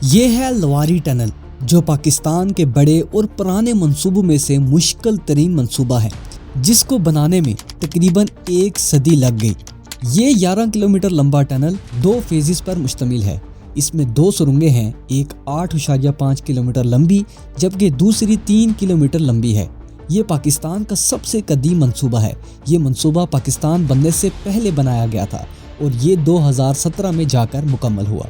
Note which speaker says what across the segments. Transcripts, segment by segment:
Speaker 1: یہ ہے لواری ٹنل، جو پاکستان کے بڑے اور پرانے منصوبوں میں سے مشکل ترین منصوبہ ہے، جس کو بنانے میں تقریباً 1 صدی لگ گئی۔ یہ 11 کلومیٹر لمبا ٹنل 2 فیزز پر مشتمل ہے۔ اس میں 2 سرنگیں ہیں، ایک 8.5 کلومیٹر لمبی جبکہ دوسری 3 کلومیٹر لمبی ہے۔ یہ پاکستان کا سب سے قدیم منصوبہ ہے۔ یہ منصوبہ پاکستان بننے سے پہلے بنایا گیا تھا اور یہ 2017 میں جا کر مکمل ہوا۔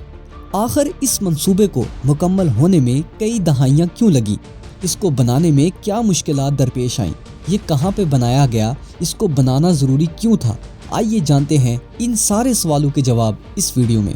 Speaker 1: آخر اس منصوبے کو مکمل ہونے میں کئی دہائیاں کیوں لگیں؟ اس کو بنانے میں کیا مشکلات درپیش آئیں؟ یہ کہاں پہ بنایا گیا؟ اس کو بنانا ضروری کیوں تھا؟ آئیے جانتے ہیں ان سارے سوالوں کے جواب اس ویڈیو میں۔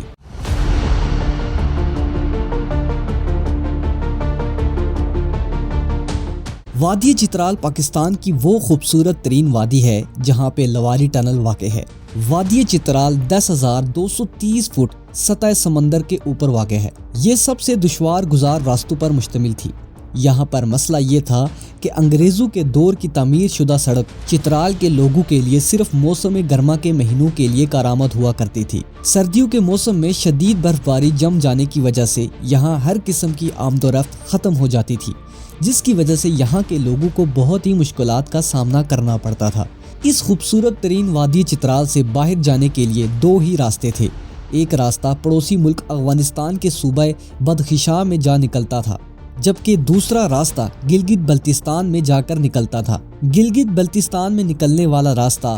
Speaker 1: وادی چترال پاکستان کی وہ خوبصورت ترین وادی ہے جہاں پہ لواری ٹنل واقع ہے۔ وادی چترال 10,230 فٹ سطح سمندر کے اوپر واقع ہے۔ یہ سب سے دشوار گزار راستوں پر مشتمل تھی۔ یہاں پر مسئلہ یہ تھا کہ انگریزوں کے دور کی تعمیر شدہ سڑک چترال کے لوگوں کے لیے صرف موسم گرما کے مہینوں کے لیے کارآمد ہوا کرتی تھی۔ سردیوں کے موسم میں شدید برف باری جم جانے کی وجہ سے یہاں ہر قسم کی آمد و رفت ختم ہو جاتی تھی، جس کی وجہ سے یہاں کے لوگوں کو بہت ہی مشکلات کا سامنا کرنا پڑتا تھا۔ اس خوبصورت ترین وادی چترال سے باہر جانے کے لیے 2 ہی راستے تھے۔ ایک راستہ پڑوسی ملک افغانستان کے صوبہ بدخشاں میں جا نکلتا تھا، جبکہ دوسرا راستہ گلگت بلتستان میں جا کر نکلتا تھا۔ گلگت بلتستان میں نکلنے والا راستہ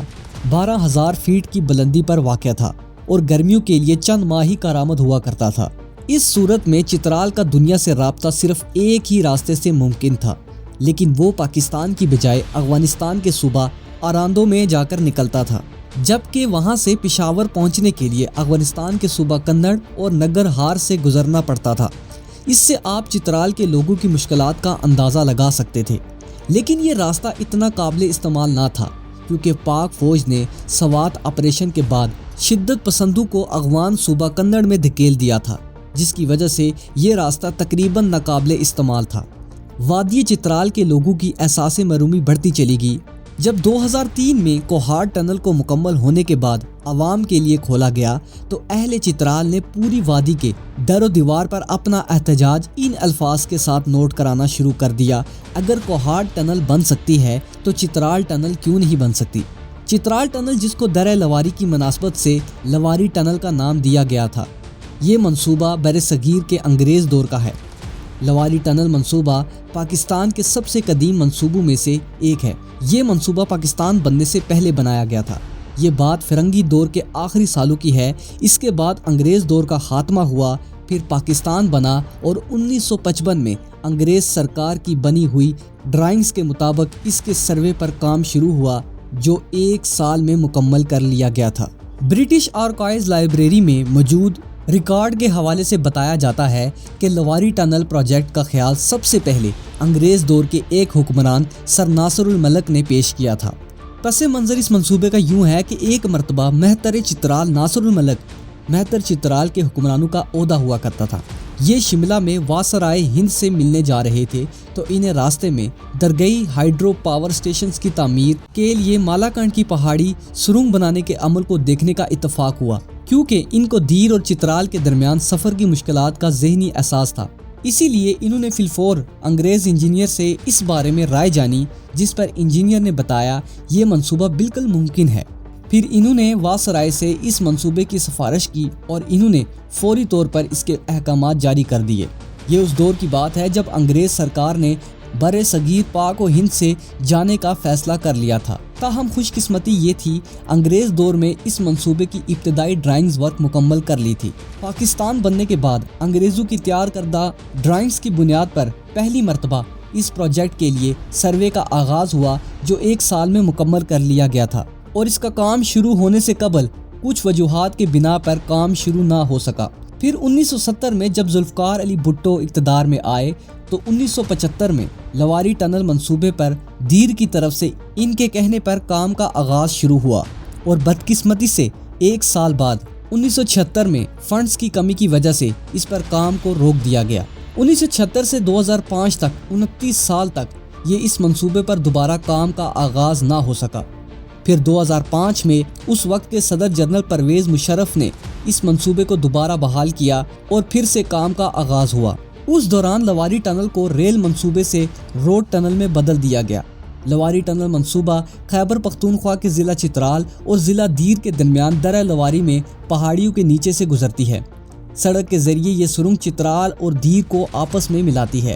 Speaker 1: 12,000 فیٹ کی بلندی پر واقع تھا اور گرمیوں کے لیے چند ماہ ہی کارآمد ہوا کرتا تھا۔ اس صورت میں چترال کا دنیا سے رابطہ صرف ایک ہی راستے سے ممکن تھا، لیکن وہ پاکستان کی بجائے افغانستان کے صوبہ آراندو میں جا کر نکلتا تھا، جبکہ وہاں سے پشاور پہنچنے کے لیے افغانستان کے صوبہ کنڑ اور نگرہار سے گزرنا پڑتا تھا۔ اس سے آپ چترال کے لوگوں کی مشکلات کا اندازہ لگا سکتے تھے، لیکن یہ راستہ اتنا قابل استعمال نہ تھا کیونکہ پاک فوج نے سوات آپریشن کے بعد شدت پسندوں کو افغان صوبہ کنڑ میں دھکیل دیا تھا، جس کی وجہ سے یہ راستہ تقریباً ناقابل استعمال تھا۔ وادی چترال کے لوگوں کی احساس محرومی بڑھتی چلی گئی۔ جب 2003 میں کوہاڑ ٹنل کو مکمل ہونے کے بعد عوام کے لیے کھولا گیا تو اہل چترال نے پوری وادی کے در و دیوار پر اپنا احتجاج ان الفاظ کے ساتھ نوٹ کرانا شروع کر دیا: اگر کوہاڑ ٹنل بن سکتی ہے تو چترال ٹنل کیوں نہیں بن سکتی؟ چترال ٹنل، جس کو درہ لواری کی مناسبت سے لواری ٹنل کا نام دیا گیا تھا، یہ منصوبہ برصغیر کے انگریز دور کا ہے۔ لواری ٹنل منصوبہ پاکستان کے سب سے قدیم منصوبوں میں سے ایک ہے۔ یہ منصوبہ پاکستان بننے سے پہلے بنایا گیا تھا۔ یہ بات فرنگی دور کے آخری سالوں کی ہے۔ اس کے بعد انگریز دور کا خاتمہ ہوا، پھر پاکستان بنا اور 1955 میں انگریز سرکار کی بنی ہوئی ڈرائنگز کے مطابق اس کے سروے پر کام شروع ہوا، جو 1 سال میں مکمل کر لیا گیا تھا۔ برٹش آرکائیوز لائبریری میں موجود ریکارڈ کے حوالے سے بتایا جاتا ہے کہ لواری ٹنل پروجیکٹ کا خیال سب سے پہلے انگریز دور کے ایک حکمران سر ناصر الملک نے پیش کیا تھا۔ پس منظر اس منصوبے کا یوں ہے کہ ایک مرتبہ مہتر چترال ناصر الملک مہتر چترال کے حکمرانوں کا عہدہ ہوا کرتا تھا۔ یہ شملہ میں واسرائے ہند سے ملنے جا رہے تھے تو انہیں راستے میں درگئی ہائیڈرو پاور سٹیشنز کی تعمیر کے لیے مالاکنڈ کی پہاڑی سرنگ بنانے کے عمل کو دیکھنے کا اتفاق ہوا، کیونکہ ان کو دیر اور چترال کے درمیان سفر کی مشکلات کا ذہنی احساس تھا۔ اسی لیے انہوں نے فی الفور انگریز انجینئر سے اس بارے میں رائے جانی، جس پر انجینئر نے بتایا یہ منصوبہ بالکل ممکن ہے۔ پھر انہوں نے واسرائے سے اس منصوبے کی سفارش کی اور انہوں نے فوری طور پر اس کے احکامات جاری کر دیے۔ یہ اس دور کی بات ہے جب انگریز سرکار نے برِ صغیر پاک و ہند سے جانے کا فیصلہ کر لیا تھا۔ تاہم خوش قسمتی یہ تھی انگریز دور میں اس منصوبے کی ابتدائی ڈرائنگز ورک مکمل کر لی تھی۔ پاکستان بننے کے بعد انگریزوں کی تیار کردہ ڈرائنگز کی بنیاد پر پہلی مرتبہ اس پروجیکٹ کے لیے سروے کا آغاز ہوا، جو 1 سال میں مکمل کر لیا گیا تھا، اور اس کا کام شروع ہونے سے قبل کچھ وجوہات کے بنا پر کام شروع نہ ہو سکا۔ پھر 1970 میں جب ذوالفقار علی بھٹو اقتدار میں آئے تو 1975 میں لواری ٹنل منصوبے پر دیر کی طرف سے ان کے کہنے پر کام کا آغاز شروع ہوا، اور بدقسمتی سے 1 سال بعد 1976 میں فنڈز کی کمی کی وجہ سے اس پر کام کو روک دیا گیا۔ 1976 سے 2005 تک 29 سال تک یہ اس منصوبے پر دوبارہ کام کا آغاز نہ ہو سکا۔ پھر 2005 میں اس وقت کے صدر جنرل پرویز مشرف نے اس منصوبے کو دوبارہ بحال کیا اور پھر سے کام کا آغاز ہوا۔ اس دوران لواری ٹنل کو ریل منصوبے سے روڈ ٹنل میں بدل دیا گیا۔ لواری ٹنل منصوبہ خیبر پختونخوا کے ضلع چترال اور ضلع دیر کے درمیان درہ لواری میں پہاڑیوں کے نیچے سے گزرتی ہے۔ سڑک کے ذریعے یہ سرنگ چترال اور دیر کو آپس میں ملاتی ہے۔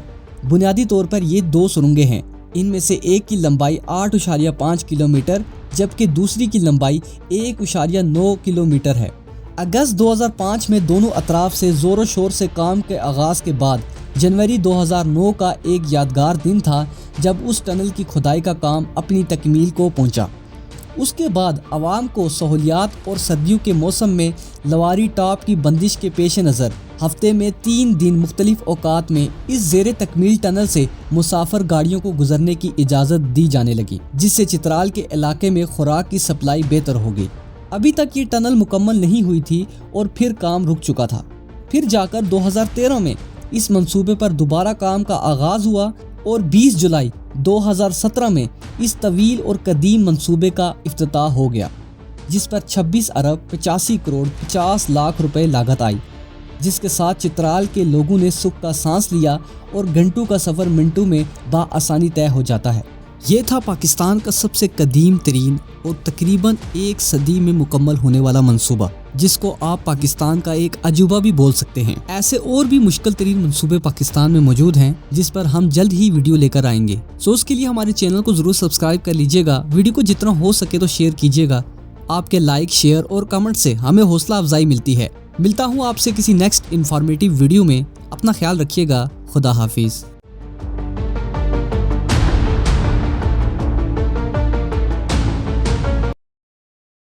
Speaker 1: بنیادی طور پر یہ 2 سرنگیں ہیں۔ ان میں سے ایک کی لمبائی 8.5 کلومیٹر جبکہ دوسری کی لمبائی 1.9 کلومیٹر ہے۔ اگست 2005 میں دونوں اطراف سے زور و شور سے کام کے آغاز کے بعد جنوری 2009 کا ایک یادگار دن تھا جب اس ٹنل کی کھدائی کا کام اپنی تکمیل کو پہنچا۔ اس کے بعد عوام کو سہولیات اور سردیوں کے موسم میں لواری ٹاپ کی بندش کے پیش نظر ہفتے میں 3 دن مختلف اوقات میں اس زیر تکمیل ٹنل سے مسافر گاڑیوں کو گزرنے کی اجازت دی جانے لگی، جس سے چترال کے علاقے میں خوراک کی سپلائی بہتر ہو گئی۔ ابھی تک یہ ٹنل مکمل نہیں ہوئی تھی اور پھر کام رک چکا تھا۔ پھر جا کر 2013 میں اس منصوبے پر دوبارہ کام کا آغاز ہوا اور 20 جولائی 2017 میں اس طویل اور قدیم منصوبے کا افتتاح ہو گیا، جس پر 26 ارب 85 کروڑ 50 لاکھ روپے لاگت آئی، جس کے ساتھ چترال کے لوگوں نے سکھ کا سانس لیا اور گھنٹوں کا سفر منٹوں میں بآسانی طے ہو جاتا ہے۔ یہ تھا پاکستان کا سب سے قدیم ترین اور تقریباً 1 صدی میں مکمل ہونے والا منصوبہ، جس کو آپ پاکستان کا ایک عجوبہ بھی بول سکتے ہیں۔ ایسے اور بھی مشکل ترین منصوبے پاکستان میں موجود ہیں جس پر ہم جلد ہی ویڈیو لے کر آئیں گے۔ اس کے لیے ہمارے چینل کو ضرور سبسکرائب کر لیجئے گا، ویڈیو کو جتنا ہو سکے تو شیئر کیجئے گا۔ آپ کے لائک، شیئر اور کمنٹ سے ہمیں حوصلہ افزائی ملتی ہے۔ ملتا ہوں آپ سے کسی نیکسٹ انفارمیٹیو ویڈیو میں۔ اپنا خیال رکھیے گا۔ خدا حافظ۔